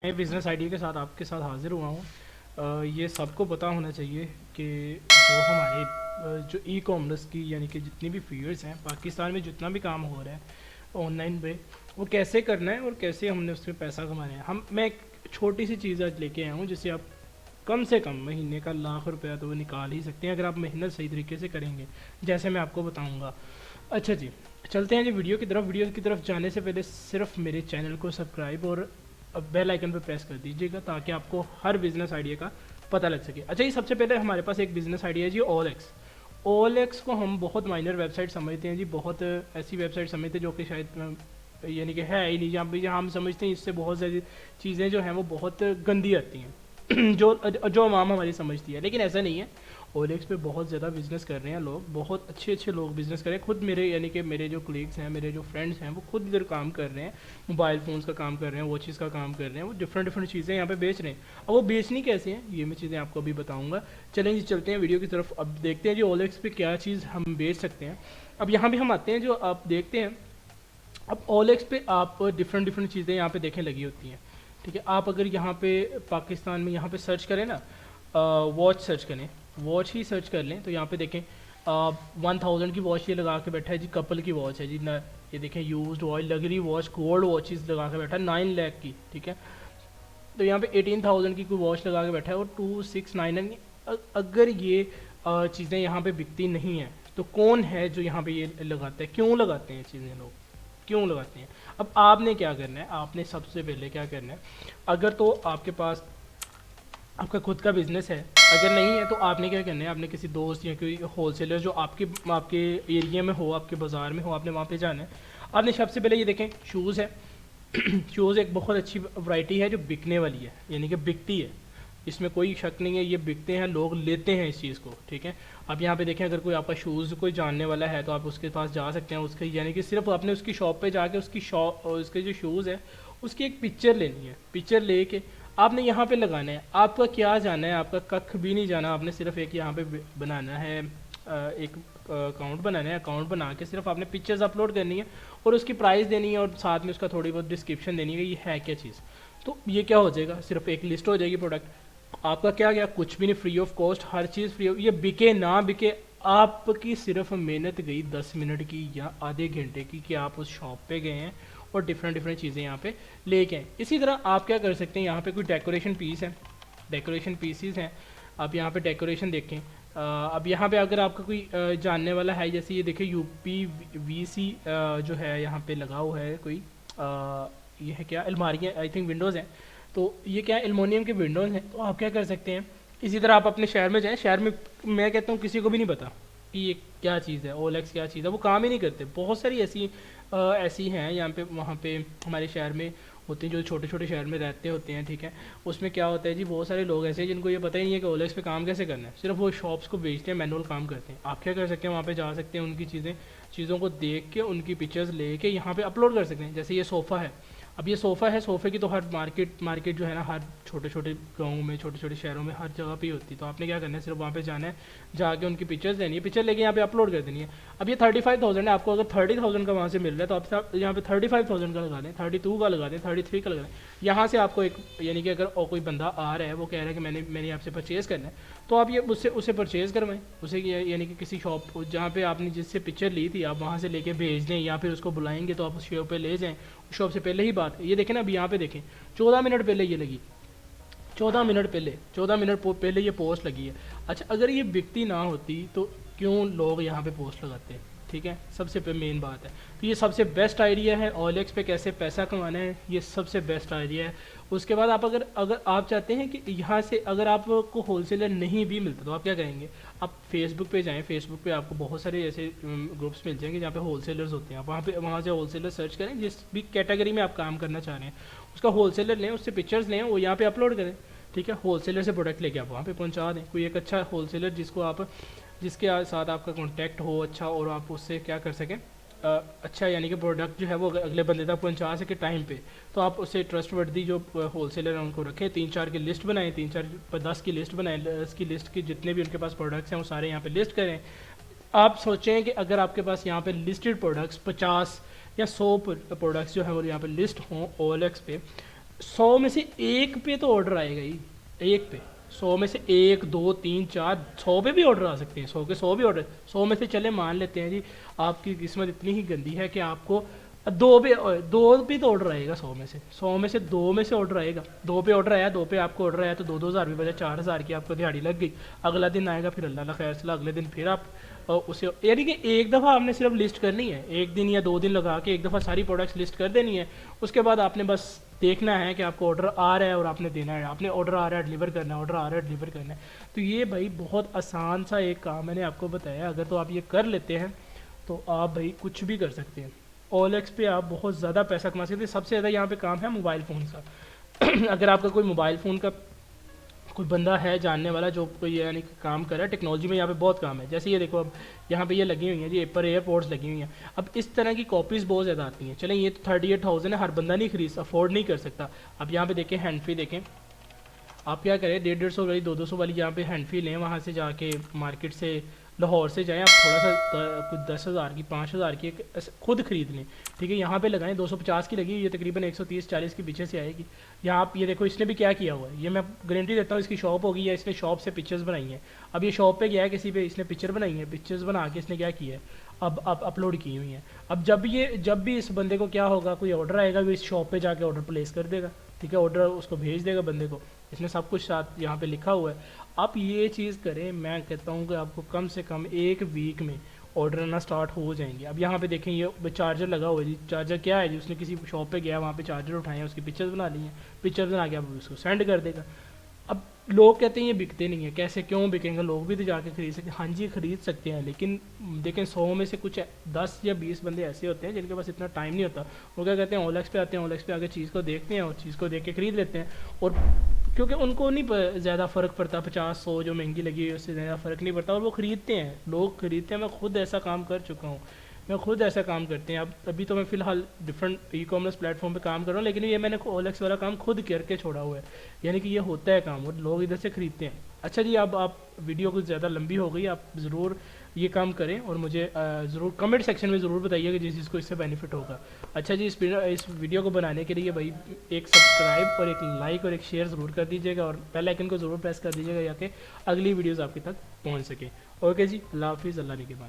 नए business idea के साथ आपके साथ हाज़िर हुआ हूँ। ये सबको पता होना चाहिए कि जो हमारे जो ई कॉमर्स की यानी कि जितनी भी फील्ड्स हैं पाकिस्तान में, जितना भी काम हो रहा है ऑनलाइन पे, वो कैसे करना है और कैसे हमने उसमें पैसा कमाना है। मैं एक छोटी सी चीज़ आज लेके आया हूँ जिससे आप कम से कम महीने का लाख रुपया तो निकाल ही सकते हैं अगर आप मेहनत सही तरीके से करेंगे, जैसे मैं आपको बताऊँगा। अच्छा जी, चलते हैं जी वीडियो की तरफ जाने से पहले सिर्फ मेरे चैनल को सब्सक्राइब और बेल आइकन पर प्रेस कर दीजिएगा ताकि आपको हर बिज़नेस आइडिया का पता लग सके। अच्छा जी, सबसे पहले हमारे पास एक बिज़नेस आइडिया है जी, OLX को हम बहुत माइनर वेबसाइट समझते हैं जी, बहुत ऐसी वेबसाइट समझते हैं जो कि शायद यानी कि है ही नहीं, जहाँ हम समझते हैं इससे बहुत सारी चीज़ें जो हैं वो बहुत गंदी आती हैं जो आवाम हमारी समझती है, लेकिन ऐसा नहीं है। OLX पे बहुत ज़्यादा बिज़नेस कर रहे हैं लोग, बहुत अच्छे अच्छे लोग बिज़नेस कर रहे हैं। खुद मेरे यानी कि मेरे जो कलीग्स हैं, मेरे जो फ्रेंड्स हैं, वो खुद इधर काम कर रहे हैं, मोबाइल फ़ोन्स का काम कर रहे हैं, वॉचेस का काम कर रहे हैं, वो डिफरेंट डिफरेंट चीज़ें यहाँ पे बेच रहे हैं। अब वो बेचनी कैसे हैं ये मैं चीज़ें आपको अभी बताऊँगा। चलें जी, चलते हैं वीडियो की तरफ। अब देखते हैं जी OLX पे क्या चीज़ हम बेच सकते हैं। अब यहाँ भी हम आते हैं, जो आप देखते हैं अब OLX पे आप डिफरेंट डिफरेंट चीज़ें यहाँ पे देखें लगी होती हैं। ठीक है, आप अगर यहाँ पे पाकिस्तान में यहाँ पे सर्च करें ना, वॉच सर्च करें, वॉच ही सर्च कर लें तो यहाँ पे देखें 1000 की वॉच ये लगा के बैठा है जी, कपल की वॉच है जी ना। ये देखें used oil luxury watch, gold watches लगा के बैठा है 9 लाख की। ठीक है, तो यहाँ पे 18,000 की कोई वॉच लगा के बैठा है और 269। अगर ये चीज़ें यहाँ पे बिकती नहीं है तो कौन है जो यहाँ पे ये लगाता है, क्यों लगाते हैं चीज़ें लोग, क्यों लगाते हैं। अब आपने क्या करना है, आपने सबसे पहले क्या करना है, अगर तो आपके पास आपका खुद का बिजनेस है, अगर नहीं है तो आपने क्या करना है, आपने किसी दोस्त या कोई होलसेलर जो आपके आपके एरिया में हो, आपके बाज़ार में हो, आपने वहाँ पे जाना है। आपने सबसे पहले ये देखें, शूज़ है शूज़ एक बहुत अच्छी वैरायटी है जो बिकने वाली है, यानी कि बिकती है, इसमें कोई शक नहीं है, ये बिकते हैं, लोग लेते हैं इस चीज़ को। ठीक है, आप यहाँ पे देखें, अगर कोई आपका शूज़ कोई जानने वाला है तो आप उसके पास जा सकते हैं, उसके यानी कि सिर्फ आपने उसकी शॉप पे जाके उसकी शॉप, उसके जो शूज़ है उसकी एक पिक्चर लेनी है, पिक्चर लेके आपने यहाँ पे लगाना है। आपका क्या जाना है, आपका कख भी नहीं जाना, आपने सिर्फ एक यहाँ पे बनाना है, एक अकाउंट बनाना है, अकाउंट बना के सिर्फ आपने पिक्चर्स अपलोड करनी है और उसकी प्राइस देनी है और साथ में उसका थोड़ी बहुत डिस्क्रिप्शन देनी है, ये है क्या चीज़। तो ये क्या हो जाएगा, सिर्फ एक लिस्ट हो जाएगी प्रोडक्ट। आपका क्या गया, कुछ भी नहीं, free of cost, her cheese free. ये बिके ना बिके, आपकी सिर्फ मेहनत गई 10 मिनट की या आधे घंटे की कि आप उस शॉप पे गए हैं और डिफरेंट डिफरेंट चीज़ें यहाँ पे लेके आए। इसी तरह आप क्या कर सकते हैं, यहाँ पे कोई डेकोरेशन पीस है, डेकोरेशन पीसीस हैं, आप यहाँ पे डेकोरेशन देखें। अब यहाँ पे अगर आपका कोई जानने वाला है, जैसे ये देखिए UPVC जो है यहाँ पे लगा हुआ है कोई, ये है क्या, अलमारियाँ, आई थिंक विंडोज़ हैं। तो ये क्या, एलुमिनियम के विंडोज़ हैं। तो आप क्या कर सकते हैं, इसी तरह आप अपने शहर में जाएँ, शहर में मैं कहता हूँ किसी को भी नहीं पता कि ये क्या चीज़ है, OLX क्या चीज़ है, वो काम ही नहीं करते। बहुत सारी ऐसी ऐसी हैं यहाँ पे, वहाँ पे हमारे शहर में होते हैं, जो छोटे छोटे शहर में रहते होते हैं। ठीक है, उसमें क्या होता है जी, बहुत सारे लोग ऐसे हैं जिनको ये पता ही नहीं है कि OLX पे काम कैसे करना है, सिर्फ वो शॉप्स को बेचते हैं, मैनुअल काम करते हैं। आप क्या कर सकते हैं, वहाँ पे जा सकते हैं, उनकी चीज़ों को देख के उनकी पिक्चर्स लेके यहाँ पे अपलोड कर सकते हैं। जैसे ये सोफ़ा है, अब ये सोफ़ा है, सोफ़े की तो हर मार्केट जो है ना, हर छोटे छोटे गाँव में, छोटे छोटे शहरों में हर जगह पे ही होती है। तो आपने क्या करना है, सिर्फ वहाँ पे जाना है, जाके उनकी पिक्चर्स लेनी है, पिक्चर लेके यहाँ पे अपलोड कर देनी है। अब ये 35,000 है, आपको अगर 30,000 का वहाँ से मिल रहा है तो आप यहाँ पे 35,000 का लगा दें, 32 का लगा दें, 33 का लगा दें। यहाँ से आपको एक, यानी कि अगर और कोई बंदा आ रहा है, वो कह रहा है कि मैंने आपसे परचेज़ करना है, तो आप ये उसे परचेज़ करवाएं, उसे यानी कि किसी शॉप जहाँ पे आपने जिससे पिक्चर ली थी, आप वहाँ से लेके भेज दें, या फिर उसको बुलाएंगे तो आप उस शॉप पे ले जाएँ। उस शॉप से पहले ही बात, ये देखें ना, अभी यहाँ पे देखें 14 मिनट पहले ये लगी, 14 मिनट पहले ये पोस्ट लगी है। अच्छा, अगर ये बिकती ना होती तो क्यों लोग यहाँ पे पोस्ट लगाते हैं। ठीक है, सबसे मेन बात है। तो ये सबसे बेस्ट आइडिया है, OLX पे कैसे पैसा कमाना है, ये सबसे बेस्ट आइडिया है। उसके बाद आप अगर अगर आप चाहते हैं कि यहाँ से अगर आपको होलसेलर नहीं भी मिलता तो आप क्या करेंगे, आप फेसबुक पे जाएं, फेसबुक पे आपको बहुत सारे ऐसे ग्रुप्स मिल जाएंगे जहाँ पे होलसेलर्स होते हैं। आप वहाँ से होलसेलर सर्च करें, जिस भी कैटेगरी में आप काम करना चाह रहे हैं उसका होलसेलर लें, उससे पिक्चर्स लें, वो यहाँ पे अपलोड करें। ठीक है, होलसेलर से प्रोडक्ट लेके आप वहाँ पे पहुँचा दें, कोई एक अच्छा होलसेलर जिसके साथ आपका कांटेक्ट हो अच्छा, और आप उससे क्या कर सकें, अच्छा यानी कि प्रोडक्ट जो है वो अगले बंदे तक पहुंचा सके टाइम पे। तो आप उससे ट्रस्टवर्दी जो होलसेलर हैं उनको रखें, 3-4 की लिस्ट बनाएं, 10 की लिस्ट बनाएं, 10 की लिस्ट की जितने भी उनके पास प्रोडक्ट्स हैं वो सारे यहाँ पे लिस्ट करें। आप सोचें कि अगर आपके पास यहाँ पे लिस्टेड प्रोडक्ट्स 50 या 100 प्रोडक्ट्स जो है वो यहाँ पे लिस्ट हों OLX पे, 100 में से एक पे तो ऑर्डर आएगा ही, एक पे। 100 में से एक, दो, तीन, चार, 100 पे भी ऑर्डर आ सकते हैं, 100 के 100 भी ऑर्डर। 100 में से चले मान लेते हैं जी आपकी किस्मत इतनी ही गंदी है कि आपको दो पे तो ऑर्डर आएगा। 100 में से दो में से ऑर्डर आएगा, दो पे ऑर्डर आया, दो पे आपको ऑर्डर आया तो 2,000 भी बचा, 4,000 की आपको दिहाड़ी लग गई। अगला दिन आएगा फिर अल्लाह खैर चला, अगले दिन फिर आप उसे, यानी कि एक दफ़ा आपने सिर्फ लिस्ट करनी है, एक दिन या 2 दिन लगा के एक दफ़ा सारी प्रोडक्ट्स लिस्ट कर देनी है। उसके बाद आपने बस देखना है कि आपको ऑर्डर आ रहा है और आपने देना है, आपने ऑर्डर आ रहा है डिलीवर करना है, ऑर्डर आ रहा है डिलीवर करना है। तो ये भाई बहुत आसान सा एक काम मैंने आपको बताया, अगर तो आप ये कर लेते हैं तो आप भाई कुछ भी कर सकते हैं। OLX पे आप बहुत ज़्यादा पैसा कमा सकते हैं। सबसे ज़्यादा यहाँ पे काम है मोबाइल फ़ोन का। अगर आपका कोई मोबाइल फ़ोन का कोई बंदा है जानने वाला जो कोई यानी कि काम कर रहा है टेक्नोलॉजी में, यहाँ पे बहुत काम है। जैसे ये देखो अब यहाँ पे ये लगी हुई हैं जी, एपर एयरपोर्ट्स लगी हुई हैं। अब इस तरह की कॉपीज़ बहुत ज़्यादा आती हैं। चलें ये तो 38,000 है, हर बंदा नहीं खरीद, अफोर्ड नहीं कर सकता। अब यहाँ पे देखें हैंड फ्री देखें, आप क्या करें 150 वाली 200 वाली यहाँ पे हैंड फ्री लें, वहाँ से जाके मार्केट से लाहौर से जाएं, आप थोड़ा सा कुछ 10,000 की 5,000 की एक खुद ख़रीद लें, ठीक है। यहाँ पे लगाएं 250 की लगी, ये तकरीबन 130-40 के पीछे से आएगी। यहाँ आप ये देखो इसने भी क्या किया हुआ है, ये मैं गारंटी देता हूँ इसकी शॉप होगी या इसने शॉप से पिक्चर्स बनाई हैं। अब ये शॉप पे गया है किसी पे, इसने पिक्चर बनाई है, पिक्चर्स बना के इसने क्या किया है, अब अपलोड की हुई हैं। अब जब भी इस बंदे को क्या होगा, कोई ऑर्डर आएगा, वो इस शॉप पे जाके ऑर्डर प्लेस कर देगा, ठीक है। ऑर्डर उसको भेज देगा बंदे को, इसने सब कुछ साथ यहाँ पे लिखा हुआ है। आप ये चीज़ करें, मैं कहता हूँ कि आपको कम से कम एक वीक में ऑर्डर आना स्टार्ट हो जाएंगे। अब यहाँ पे देखें ये चार्जर लगा हुआ है जी, चार्जर क्या है जी, उसने किसी शॉप पे गया, वहाँ पे चार्जर उठाए, उसकी पिक्चर्स बना ली हैं, पिक्चर्स बना के अब उसको सेंड कर देगा। अब लोग कहते हैं ये बिकते नहीं है, कैसे क्यों बिकेंगे, लोग भी तो जाके खरीद सकते हैं। हाँ जी खरीद सकते हैं, लेकिन देखें 100 में से कुछ 10 या 20 बंदे ऐसे होते हैं जिनके पास इतना टाइम नहीं होता। वो क्या कहते हैं OLX पे आते हैं, OLX पे आके चीज़ को देखते हैं और चीज़ को देख के खरीद लेते हैं। और क्योंकि उनको नहीं ज़्यादा फ़र्क पड़ता, 50-100 जो महंगी लगी है उससे ज़्यादा फ़र्क नहीं पड़ता, और वो ख़रीदते हैं, लोग ख़रीदते हैं। मैं खुद ऐसा काम कर चुका हूँ, मैं खुद ऐसा काम करते हैं। अब अभी तो मैं फ़िलहाल डिफरेंट ई-कॉमर्स प्लेटफॉर्म पे काम कर रहा हूँ, लेकिन ये मैंने OLX वाला काम खुद करके छोड़ा हुआ है, यानी कि ये होता है काम और लोग इधर से ख़रीदते हैं। अच्छा जी, अब आप वीडियो कुछ ज़्यादा लंबी हो गई, आप ज़रूर ये काम करें और मुझे ज़रूर कमेंट सेक्शन में ज़रूर बताइए कि जिस चीज़ को इससे बेनिफिट होगा। अच्छा जी, इस वीडियो को बनाने के लिए भाई एक सब्सक्राइब और एक लाइक और एक शेयर ज़रूर कर दीजिएगा और बेल आइकन को ज़रूर प्रेस कर दीजिएगा ताकि अगली वीडियोज़ आपके तक पहुँच सके। ओके जी, अल्लाह हाफिज़, अल्लाह निगहबान।